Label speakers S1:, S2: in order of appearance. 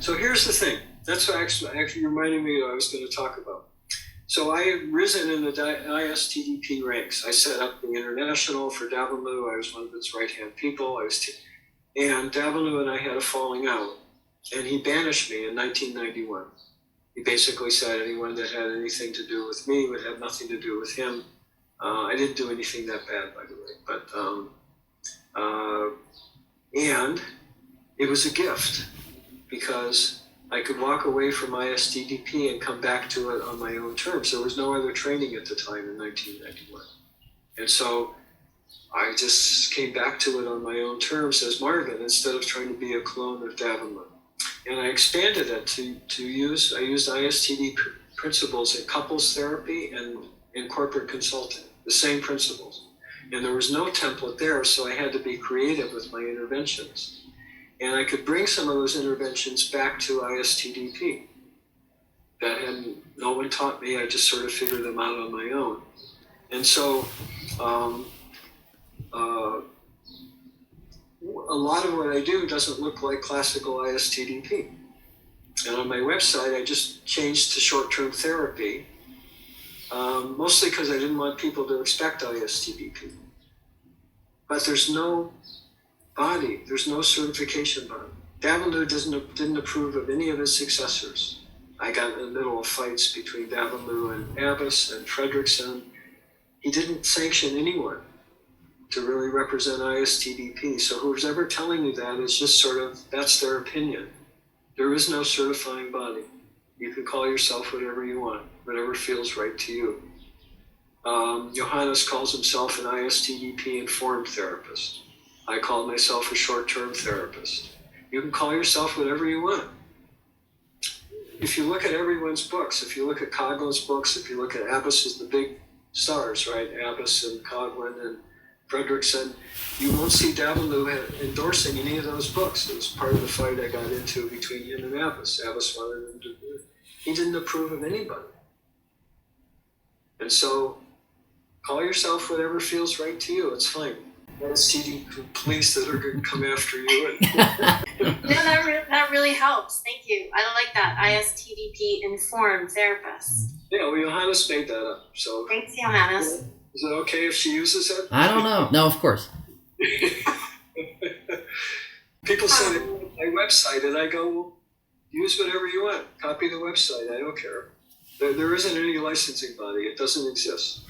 S1: So here's the thing. That's what actually reminding me what I was going to talk about. So I had risen in the Istdp ranks. I set up the international for Davelu. I was one of its right-hand people. And Davelu and I had a falling out, and he banished me in 1991. He basically said anyone that had anything to do with me would have nothing to do with him. I didn't do anything that bad, by the way, but and it was a gift because I could walk away from Istdp and come back to it on my own terms. There was no other training at the time in 1991. And so I just came back to it on my own terms as Marvin instead of trying to be a clone of Davenport. And I expanded it to use ISTD principles in couples therapy and in corporate consulting, the same principles. And there was no template there, so I had to be creative with my interventions. And I could bring some of those interventions back to ISTDP. That had no one taught me, I just sort of figured them out on my own. And so a lot of what I do doesn't look like classical ISTDP. And on my website, I just changed to short-term therapy, mostly because I didn't want people to expect ISTDP. But there's no body, there's no certification body. Davelu didn't approve of any of his successors. I got in the middle of fights between Davelu and Abbas and Fredrickson. He didn't sanction anyone to really represent ISTDP. So who's ever telling you that is just sort of, that's their opinion. There is no certifying body. You can call yourself whatever you want, whatever feels right to you. Johannes calls himself an ISTDP informed therapist. I call myself a short-term therapist. You can call yourself whatever you want. If you look at everyone's books, if you look at Coglin's books, if you look at Abbas's, the big stars, right? Abbas and Coglin and Fredrickson, you won't see Davelu endorsing any of those books. It was part of the fight I got into between him and Abbas. Abbas wanted him to do it. He didn't approve of anybody. And so, call yourself whatever feels right to you. It's fine. Istdp Police that are going to come after you.
S2: That really helps. Thank you. I like that. ISTDP informed therapist.
S1: Yeah, well, Johannes made that up. So
S2: thanks, Johannes.
S1: Is it okay if she uses it?
S3: I don't know. No, of course.
S1: People say they want my website, and I go, well, use whatever you want. Copy the website. I don't care. There isn't any licensing body. It doesn't exist.